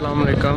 अस्सलाम वालेकुम।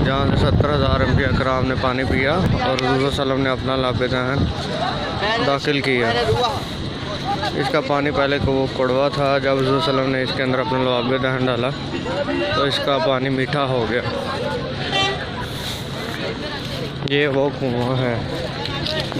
जहाँ से 70,000 अंबिया कराम ने पानी पिया और हुज़ूर सल्लल्लाहु अलैहि वसल्लम ने अपना लाबेदान दाखिल किया। इसका पानी पहले को कड़वा था, जब हुज़ूर सल्लल्लाहु अलैहि वसल्लम ने इसके अंदर अपना लाबेदान डाला तो इसका पानी मीठा हो गया। ये वो कुआँ है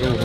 रूहा।